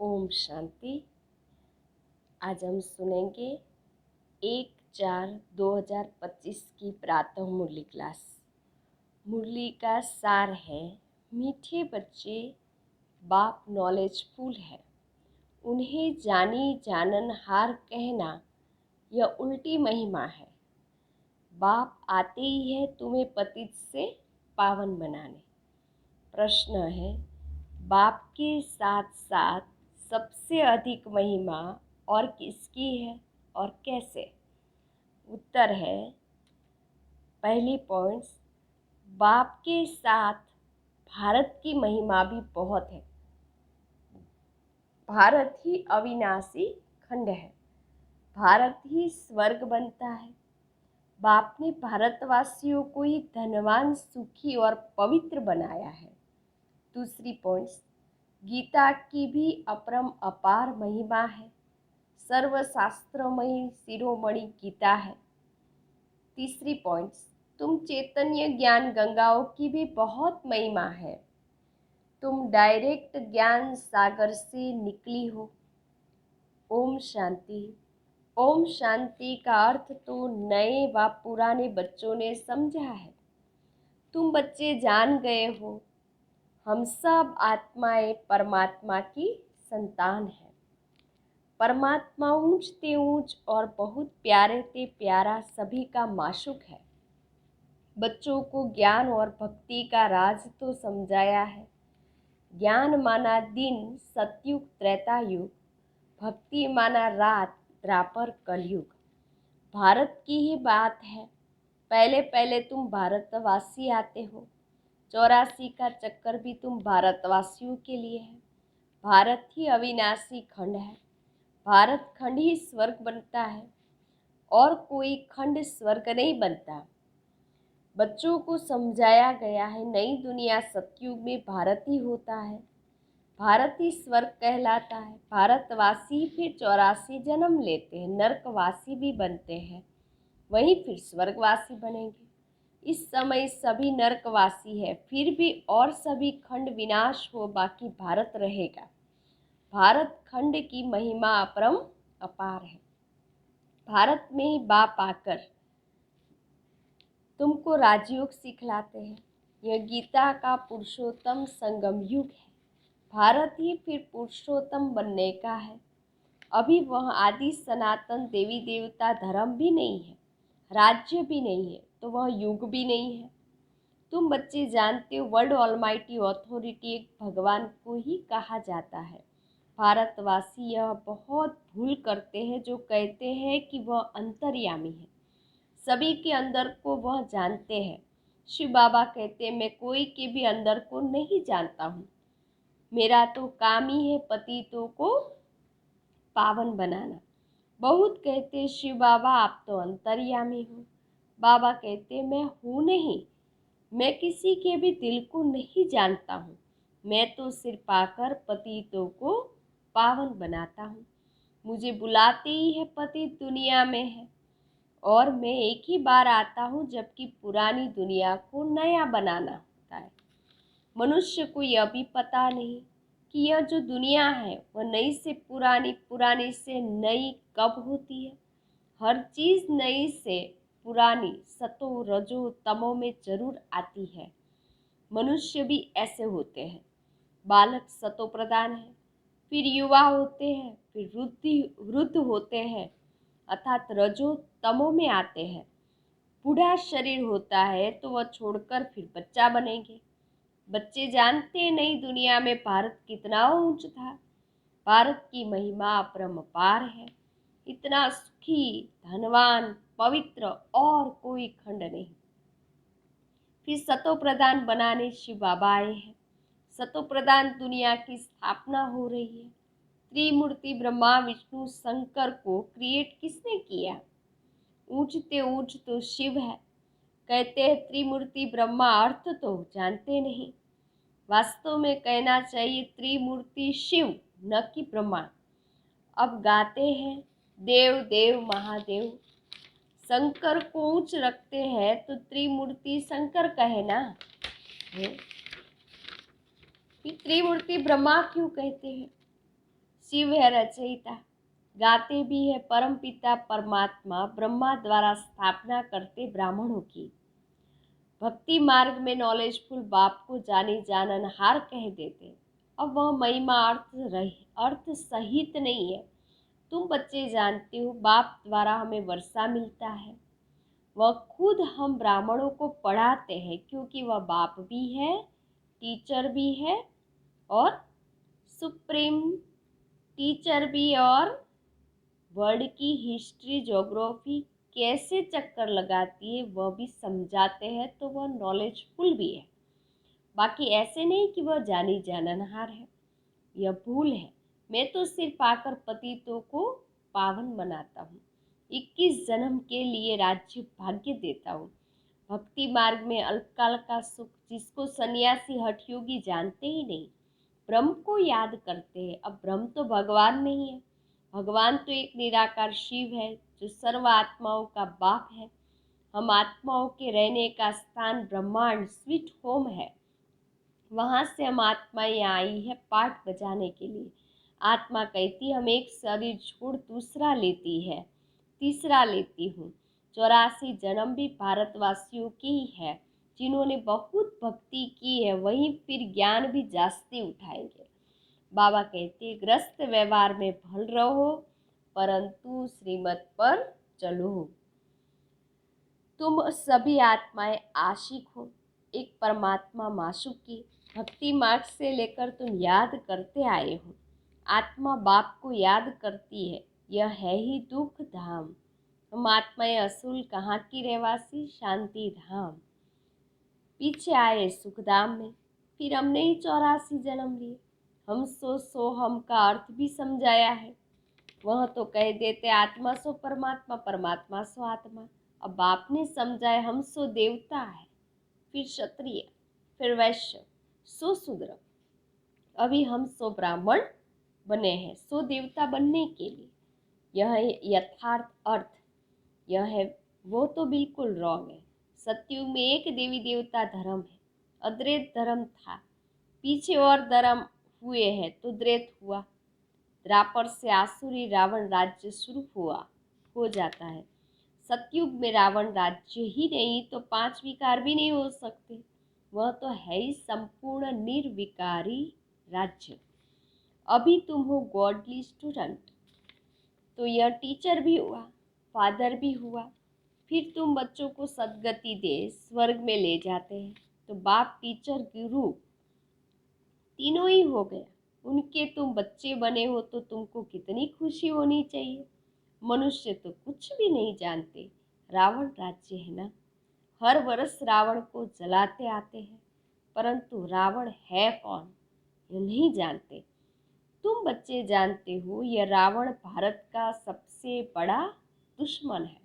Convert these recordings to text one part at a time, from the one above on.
ओम शांति। आज हम सुनेंगे 1/4/2025 की प्रातः मुरली क्लास। मुरली का सार है, मीठे बच्चे बाप नॉलेजफुल है, उन्हें जानी जाननहार कहना यह उल्टी महिमा है। बाप आते ही है तुम्हें पतित से पावन बनाने। प्रश्न है, बाप के साथ साथ सबसे अधिक महिमा और किसकी है और कैसे? उत्तर है, पहली पॉइंट्स, बाप के साथ भारत की महिमा भी बहुत है। भारत ही अविनाशी खंड है, भारत ही स्वर्ग बनता है। बाप ने भारतवासियों को ही धनवान, सुखी और पवित्र बनाया है। दूसरी पॉइंट्स, गीता की भी अपरम अपार महिमा है, सर्वशास्त्रमयी शिरोमणि गीता है। तीसरी पॉइंट्स, तुम चैतन्य ज्ञान गंगाओं की भी बहुत महिमा है, तुम डायरेक्ट ज्ञान सागर से निकली हो। ओम शांति। ओम शांति का अर्थ तो नए व पुराने बच्चों ने समझा है। तुम बच्चे जान गए हो, हम सब आत्माएं परमात्मा की संतान हैं। परमात्मा ऊंच ते ऊंच और बहुत प्यारे ते प्यारा सभी का माशूक है। बच्चों को ज्ञान और भक्ति का राज तो समझाया है। ज्ञान माना दिन सतयुग त्रेता युग, भक्ति माना रात द्वापर कलयुग। भारत की ही बात है, पहले पहले तुम भारतवासी आते हो। 84 का चक्कर भी तुम भारतवासियों के लिए है। भारत ही अविनाशी खंड है, भारत खंड ही स्वर्ग बनता है और कोई खंड स्वर्ग नहीं बनता। बच्चों को समझाया गया है, नई दुनिया सतयुग में भारत ही होता है, भारत ही स्वर्ग कहलाता है। भारतवासी फिर 84 जन्म लेते हैं, नरकवासी भी बनते हैं, वहीं फिर स्वर्गवासी बनेंगे। इस समय सभी नरकवासी है, फिर भी और सभी खंड विनाश हो, बाकी भारत रहेगा। भारत खंड की महिमा अपरम अपार है। भारत में ही बाप आकर तुमको राजयोग सिखलाते हैं। यह गीता का पुरुषोत्तम संगम युग है, भारत ही फिर पुरुषोत्तम बनने का है। अभी वह आदि सनातन देवी देवता धर्म भी नहीं है, राज्य भी नहीं है, तो वह युग भी नहीं है। तुम बच्चे जानते हो, वर्ल्ड ऑलमाइटी अथॉरिटी एक भगवान को ही कहा जाता है। भारतवासी यह बहुत भूल करते हैं जो कहते हैं कि वह अंतर्यामी है, सभी के अंदर को वह जानते हैं। शिव बाबा कहते हैं, मैं कोई के भी अंदर को नहीं जानता हूँ, मेरा तो काम ही है पतितों को पावन बनाना। बहुत कहते शिव बाबा आप तो अंतर्यामी हो। बाबा कहते मैं हूँ नहीं, मैं किसी के भी दिल को नहीं जानता हूँ, मैं तो सिर पाकर पतितों को पावन बनाता हूँ। मुझे बुलाते ही है पतित दुनिया में है, और मैं एक ही बार आता हूँ जबकि पुरानी दुनिया को नया बनाना होता है। मनुष्य को यह भी पता नहीं कि यह जो दुनिया है वह नई से पुरानी, पुरानी से नई कब होती है। हर चीज़ नई से पुरानी सतो रजो तमो में जरूर आती है। मनुष्य भी ऐसे होते हैं। बालक सतो प्रधान है, फिर युवा होते हैं, फिर वृद्ध होते हैं अर्थात रजो तमो में आते हैं। बूढ़ा शरीर होता है तो वह छोड़कर फिर बच्चा बनेंगे। बच्चे जानते नई दुनिया में भारत कितना ऊंच था। भारत की महिमा अपरंपार है, इतना सुखी, धनवान, पवित्र और कोई खंड नहीं। फिर सतो प्रधान बनाने शिव बाबा आए हैं। सतो प्रधान दुनिया की स्थापना हो रही है। त्रिमूर्ति ब्रह्मा विष्णु शंकर को क्रिएट किसने किया? ऊंचते ऊंच तो शिव है। कहते हैं त्रिमूर्ति ब्रह्मा, अर्थ तो जानते नहीं। वास्तव में कहना चाहिए त्रिमूर्ति शिव, न कि ब्रह्मा। अब गाते हैं देव देव महादेव, शंकर को ऊंच रखते हैं तो त्रिमूर्ति शंकर कहे ना। त्रिमूर्ति ब्रह्मा क्यों कहते हैं? शिव है रचयिता, गाते भी है परमपिता परमात्मा ब्रह्मा द्वारा स्थापना करते ब्राह्मणों की। भक्ति मार्ग में नॉलेजफुल बाप को जानी जाननहार कह देते। अब वह महिमा अर्थ सहित नहीं है। तुम बच्चे जानते हो बाप द्वारा हमें वर्षा मिलता है। वह खुद हम ब्राह्मणों को पढ़ाते हैं क्योंकि वह बाप भी है, टीचर भी है और सुप्रीम टीचर भी, और वर्ल्ड की हिस्ट्री ज्योग्राफी कैसे चक्कर लगाती है वह भी समझाते हैं। तो वह नॉलेजफुल भी है। बाकी ऐसे नहीं कि वह जानी जाननहार है, यह भूल है। मैं तो सिर्फ आकर पतितों को पावन बनाता हूँ, 21 जन्म के लिए राज्य भाग्य देता हूँ। भक्ति मार्ग में अल्पकाल का सुख जिसको सन्यासी हठयोगी जानते ही नहीं, ब्रह्म को याद करते हैं। अब ब्रह्म तो भगवान नहीं है, भगवान तो एक निराकार शिव है जो सर्व आत्माओं का बाप है। हम आत्माओं के रहने का स्थान ब्रह्मांड स्वीट होम है। वहां से हम आत्माएं आई है पाठ बजाने के लिए। आत्मा कहती हम एक शरीर छोड़ दूसरा लेती है, तीसरा लेती हूँ। 84 जन्म भी भारतवासियों की ही है जिन्होंने बहुत भक्ति की है, वहीं फिर ज्ञान भी जास्ती उठाएंगे। बाबा कहते ग्रस्त व्यवहार में भल रहो परंतु श्रीमत पर चलो। तुम सभी आत्माएं आशिक हो एक परमात्मा माशूक की। भक्ति मार्ग से लेकर तुम याद करते आए हो। आत्मा बाप को याद करती है, यह है ही दुख धाम। हम आत्माएं असूल कहाँ की रहवासी, शांति धाम। पीछे आए सुखधाम में, फिर हमने ही 84 जन्म लिए। हम सो हम का अर्थ भी समझाया है। वह तो कह देते आत्मा सो परमात्मा, परमात्मा सो आत्मा। अब आपने समझाए हम सो देवता है, फिर क्षत्रिय, फिर वैश्य, सो शूद्र। अभी हम सो ब्राह्मण बने हैं सो देवता बनने के लिए। यह है यथार्थ अर्थ, यह है वो तो बिल्कुल रॉन्ग है। सतयुग में एक देवी देवता धर्म है, अद्वैत धर्म था। पीछे और धर्म हुए हैं तो द्वैत हुआ। द्वापर से आसुरी रावण राज्य शुरू हो जाता है। सतयुग में रावण राज्य ही नहीं तो 5 विकार भी नहीं हो सकते। वह तो है ही संपूर्ण निर्विकारी राज्य। अभी तुम हो गॉडली स्टूडेंट, तो यह टीचर भी हुआ, फादर भी हुआ। फिर तुम बच्चों को सदगति दे स्वर्ग में ले जाते हैं, तो बाप टीचर गुरु तीनों ही हो गया। उनके तुम बच्चे बने हो तो तुमको कितनी खुशी होनी चाहिए। मनुष्य तो कुछ भी नहीं जानते, रावण राज्य है ना। हर वर्ष रावण को जलाते आते हैं, परंतु रावण है कौन ये नहीं जानते। तुम बच्चे जानते हो यह रावण भारत का सबसे बड़ा दुश्मन है।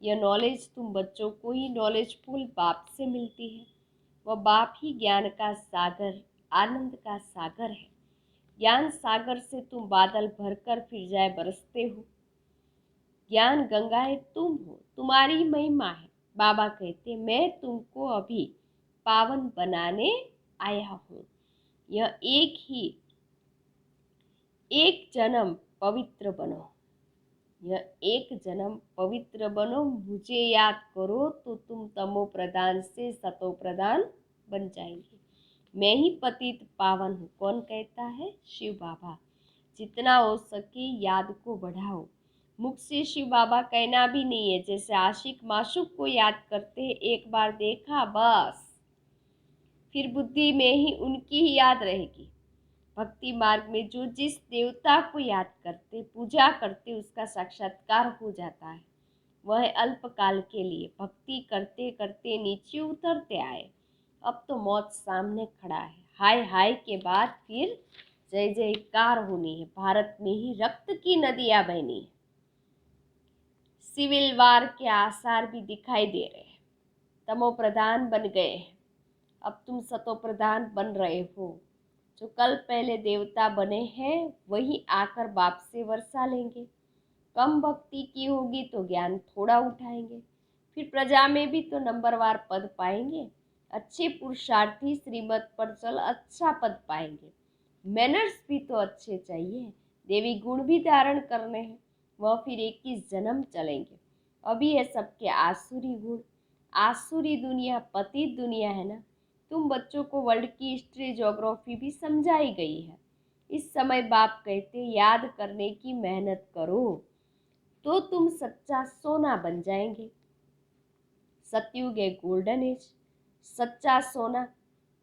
यह नॉलेज तुम बच्चों को ही नॉलेजफुल बाप से मिलती है। वह बाप ही ज्ञान का सागर, आनंद का सागर है। ज्ञान सागर से तुम बादल भरकर फिर जाए बरसते हो। ज्ञान गंगाएं तुम हो, तुम्हारी महिमा है। बाबा कहते मैं तुमको अभी पावन बनाने आया हूँ। यह एक जन्म पवित्र बनो, यह एक जन्म पवित्र बनो। मुझे याद करो तो तुम तमो प्रधान से सतो प्रधान बन जाएंगे। मैं ही पतित पावन हूँ। कौन कहता है? शिव बाबा। जितना हो सके याद को बढ़ाओ। मुख से शिव बाबा कहना भी नहीं है, जैसे आशिक माशूक को याद करते हैं, एक बार देखा बस, फिर बुद्धि में ही उनकी ही याद रहेगी। भक्ति मार्ग में जो जिस देवता को याद करते पूजा करते उसका साक्षात्कार हो जाता है। वह अल्पकाल के लिए भक्ति करते करते नीचे उतरते आए। अब तो मौत सामने खड़ा है। हाय हाय के बाद फिर जय जयकार होनी है। भारत में ही रक्त की नदियां बहनी है। सिविल वार के आसार भी दिखाई दे रहे हैं। तमो प्रधान बन गए हैं, अब तुम सतो प्रधान बन रहे हो। जो कल पहले देवता बने हैं वही आकर बाप से वर्षा लेंगे। कम भक्ति की होगी तो ज्ञान थोड़ा उठाएंगे, फिर प्रजा में भी तो नंबरवार पद पाएंगे। अच्छे पुरुषार्थी श्रीमत पर चल अच्छा पद पाएंगे। मैनर्स भी तो अच्छे चाहिए। देवी गुण भी धारण करने हैं, वह फिर 21 जन्म चलेंगे। अभी है सबके आसुरी गुण। आसुरी दुनिया पतित दुनिया है ना। तुम बच्चों को वर्ल्ड की हिस्ट्री ज्योग्राफी भी समझाई गई है। इस समय बाप कहते याद करने की मेहनत करो तो तुम सच्चा सोना बन जाएंगे। सतयुग है गोल्डन एज, सच्चा सोना।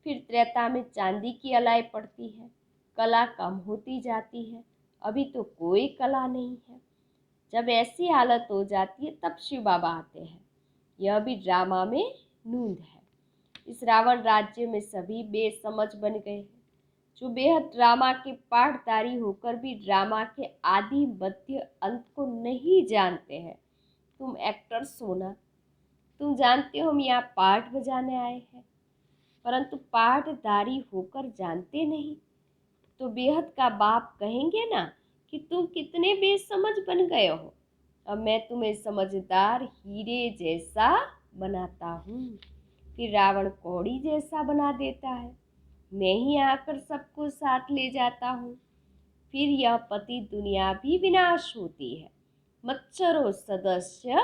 फिर त्रेता में चांदी की अलाई पड़ती है, कला कम होती जाती है। अभी तो कोई कला नहीं है। जब ऐसी हालत हो जाती है तब शिव बाबा आते हैं। यह भी ड्रामा में नूंद है। इस रावण राज्य में सभी बेसमझ बन गए हैं, जो बेहद ड्रामा के पाठधारी होकर भी ड्रामा के आदि मध्य अंत को नहीं जानते हैं। तुम एक्टर सोना, तुम जानते हो हम यहाँ पाठ बजाने आए हैं, परंतु पाठधारी होकर जानते नहीं। तो बेहद का बाप कहेंगे ना कि तुम कितने बेसमझ बन गए हो। अब मैं तुम्हें समझदार हीरे जैसा बनाता हूँ। फिर रावण कौड़ी जैसा बना देता है। मैं ही आकर सबको साथ ले जाता हूँ। फिर यह पति दुनिया भी विनाश होती है। मच्छरों सदस्य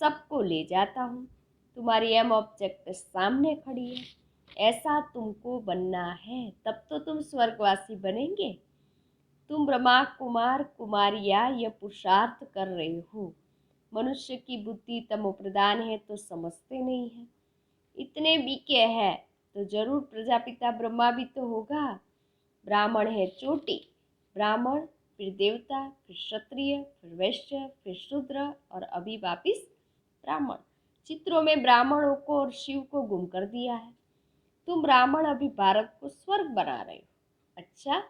सबको ले जाता हूँ। तुम्हारी एम ऑब्जेक्ट सामने खड़ी है। ऐसा तुमको बनना है, तब तो तुम स्वर्गवासी बनेंगे। तुम ब्रह्मा कुमार कुमारिया यह पुरुषार्थ कर रहे हो। मनुष्य की बुद्धि तमोप्रधान है तो समझते नहीं है। इतने बीके हैं तो जरूर प्रजापिता ब्रह्मा भी तो होगा। ब्राह्मण है चोटी, ब्राह्मण फिर देवता फिर क्षत्रिय फिर वैश्य फिर शूद्र और अभी वापिस ब्राह्मण। चित्रों में ब्राह्मणों को और शिव को गुम कर दिया है। तुम ब्राह्मण अभी भारत को स्वर्ग बना रहे हो। अच्छा,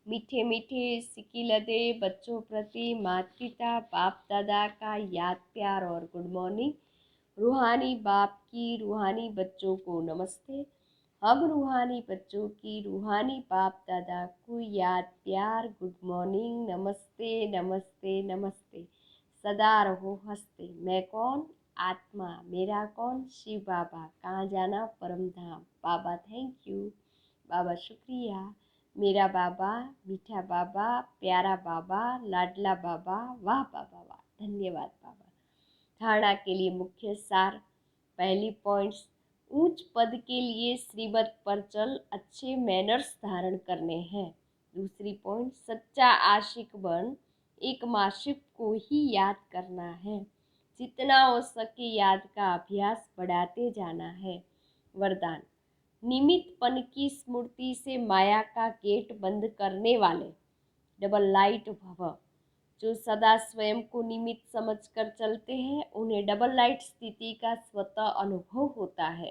मीठे मीठे सिक्की लदे बच्चों प्रति माता पिता बाप दादा का याद प्यार और गुड मॉर्निंग। रूहानी बाप की रूहानी बच्चों को नमस्ते। हम रूहानी बच्चों की रूहानी बाप दादा को याद प्यार गुड मॉर्निंग, नमस्ते नमस्ते नमस्ते। सदा रहो हंसते। मैं कौन? आत्मा। मेरा कौन? शिव बाबा। कहाँ जाना? परम धाम। बाबा थैंक यू। बाबा शुक्रिया। मेरा बाबा, मीठा बाबा, प्यारा बाबा, लाडला बाबा, वाह बाबा वाह। धन्यवाद बाबा। धारणा के लिए मुख्य सार। पहली पॉइंट्स, उच्च पद के लिए श्रीमत पर चल अच्छे मैनर्स धारण करने हैं। दूसरी पॉइंट, सच्चा आशिक बन एक माशिक को ही याद करना है। जितना हो सके याद का अभ्यास बढ़ाते जाना है। वरदान, निमित्तपन की स्मृति से माया का गेट बंद करने वाले डबल लाइट भव। जो सदा स्वयं को निमित्त समझकर चलते हैं उन्हें डबल लाइट स्थिति का स्वतः अनुभव होता है।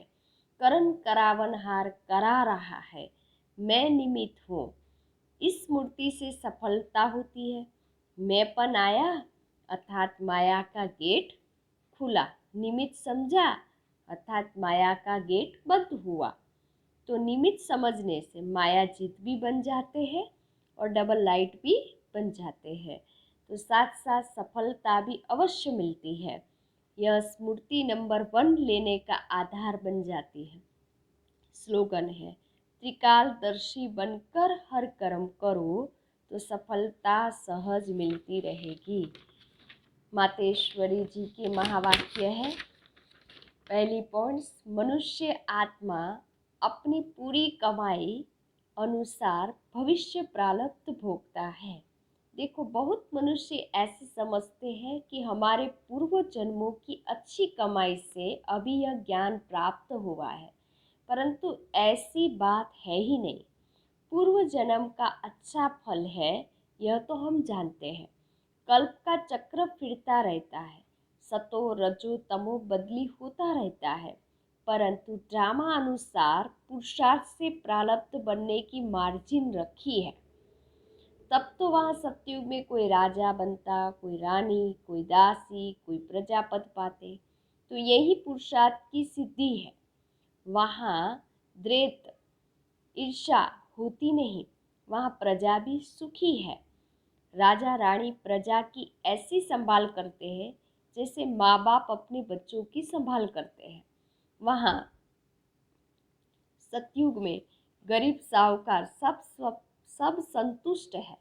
करण करावनहार करा रहा है, मैं निमित्त हूँ। इस स्मृति से सफलता होती है। मैंपन आया अर्थात माया का गेट खुला। निमित्त समझा अर्थात माया का गेट बंद हुआ। तो निमित्त समझने से माया जीत भी बन जाते हैं और डबल लाइट भी बन जाते हैं। तो साथ साथ सफलता भी अवश्य मिलती है। यह स्मृति नंबर 1 लेने का आधार बन जाती है। स्लोगन है, त्रिकालदर्शी बनकर हर कर्म करो तो सफलता सहज मिलती रहेगी। मातेश्वरी जी के महावाक्य है। पहली पॉइंट्स, मनुष्य आत्मा अपनी पूरी कमाई अनुसार भविष्य प्रारब्ध भोगता है। देखो, बहुत मनुष्य ऐसे समझते हैं कि हमारे पूर्व जन्मों की अच्छी कमाई से अभी यह ज्ञान प्राप्त हुआ है, परंतु ऐसी बात है ही नहीं। पूर्व जन्म का अच्छा फल है यह तो हम जानते हैं। कल्प का चक्र फिरता रहता है, सतो रजो तमो बदली होता रहता है, परंतु ड्रामा अनुसार पुरुषार्थ से प्रारब्ध बनने की मार्जिन रखी है। तब तो वहाँ सतयुग में कोई राजा बनता, कोई रानी, कोई दासी, कोई प्रजापति पाते। तो यही पुरुषार्थ की सिद्धि है। वहाँ द्वेष ईर्ष्या होती नहीं, वहाँ प्रजा भी सुखी है। राजा रानी प्रजा की ऐसी संभाल करते हैं जैसे माँ बाप अपने बच्चों की संभाल करते हैं। वहाँ सतयुग में गरीब साहूकार सब सब संतुष्ट है।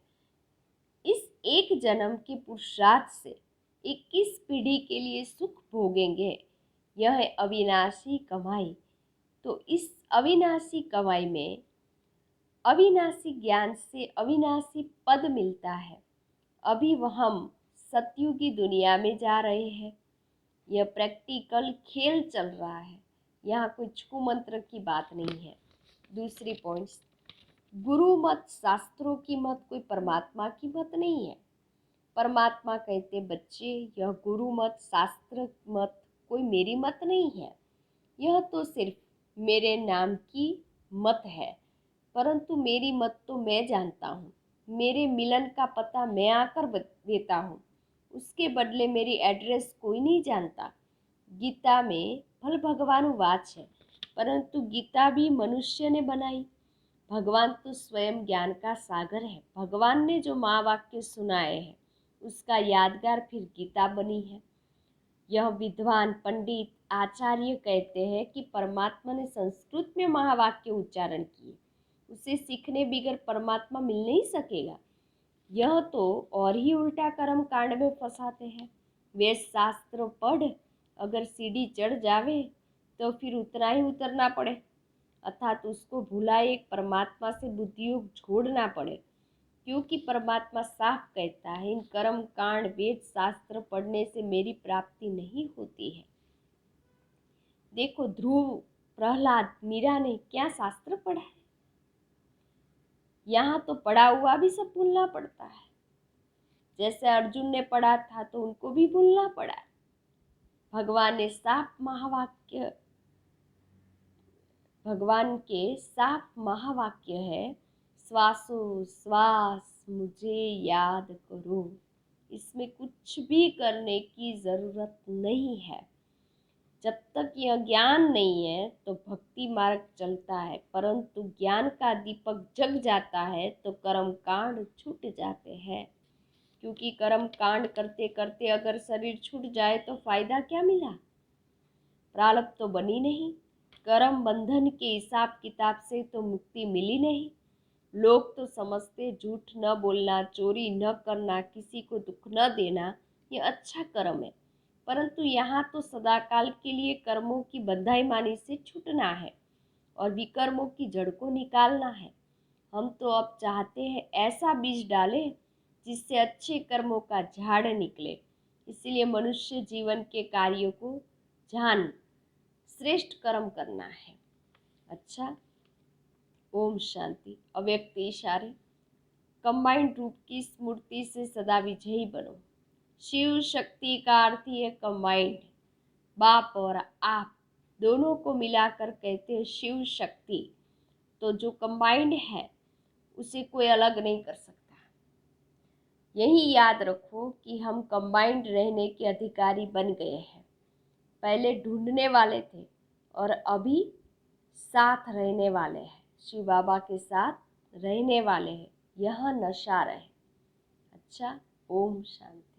इस एक जन्म के पुरुषार्थ से 21 पीढ़ी के लिए सुख भोगेंगे। यह है अविनाशी कमाई। तो इस अविनाशी कमाई में अविनाशी ज्ञान से अविनाशी पद मिलता है। अभी वह हम सतयुगी दुनिया में जा रहे हैं। यह प्रैक्टिकल खेल चल रहा है, यहाँ कोई छू मंत्र की बात नहीं है। दूसरी पॉइंट्स, गुरु मत शास्त्रों की मत, कोई परमात्मा की मत नहीं है। परमात्मा कहते बच्चे यह गुरु मत शास्त्र मत कोई मेरी मत नहीं है, यह तो सिर्फ मेरे नाम की मत है। परंतु मेरी मत तो मैं जानता हूँ, मेरे मिलन का पता मैं आकर देता हूँ, उसके बदले मेरी एड्रेस कोई नहीं जानता। गीता में फल भगवानुवाच है, परंतु गीता भी मनुष्य ने बनाई। भगवान तो स्वयं ज्ञान का सागर है। भगवान ने जो महावाक्य सुनाए हैं उसका यादगार फिर गीता बनी है। यह विद्वान पंडित आचार्य कहते हैं कि परमात्मा ने संस्कृत में महावाक्य उच्चारण किए, उसे सीखने बगैर परमात्मा मिल नहीं सकेगा। यह तो और ही उल्टा कर्म कांड में फंसाते हैं। वेद शास्त्र पढ़ अगर सीढ़ी चढ़ जावे तो फिर उतना ही उतरना पड़े, अर्थात उसको भुलाए एक परमात्मा से बुद्धियोग छोड़ना पड़े, क्योंकि परमात्मा साफ कहता है इन कर्म कांड वेद शास्त्र पढ़ने से मेरी प्राप्ति नहीं होती है। देखो ध्रुव, प्रहलाद, मीरा ने क्या शास्त्र पढ़ा है। यहाँ तो पढ़ा हुआ भी सब भूलना पड़ता है। जैसे अर्जुन ने पढ़ा था तो उनको भी भूलना पड़ा। भगवान ने साफ महावाक्य, भगवान के साफ महावाक्य है, श्वासोश्वास मुझे याद करो। इसमें कुछ भी करने की जरूरत नहीं है। जब तक यह ज्ञान नहीं है तो भक्ति मार्ग चलता है, परंतु ज्ञान का दीपक जग जाता है तो कर्म कांड छूट जाते हैं। क्योंकि कर्म कांड करते करते अगर शरीर छूट जाए तो फायदा क्या मिला, प्रारब्ध तो बनी नहीं। कर्म बंधन के हिसाब किताब से तो मुक्ति मिली नहीं। लोग तो समझते झूठ न बोलना, चोरी न करना, किसी को दुख न देना ये अच्छा कर्म है, परंतु यहाँ तो सदाकाल के लिए कर्मों की बंधाईमानी से छूटना है और विकर्मों की जड़ को निकालना है। हम तो अब चाहते हैं ऐसा बीज डालें जिससे अच्छे कर्मों का झाड़ निकले। इसलिए मनुष्य जीवन के कार्यों को जान श्रेष्ठ कर्म करना है। अच्छा, ओम शांति। अव्यक्त इशारे, कंबाइंड रूप की स्मृति से सदा विजयी बनो। शिव शक्ति का अर्थ ही है कंबाइंड। बाप और आप दोनों को मिलाकर कहते हैं शिव शक्ति। तो जो कंबाइंड है उसे कोई अलग नहीं कर सकता। यही याद रखो कि हम कंबाइंड रहने के अधिकारी बन गए हैं। पहले ढूंढने वाले थे और अभी साथ रहने वाले हैं। शिव बाबा के साथ रहने वाले हैं। यह नशा रहे। अच्छा, ओम शांति।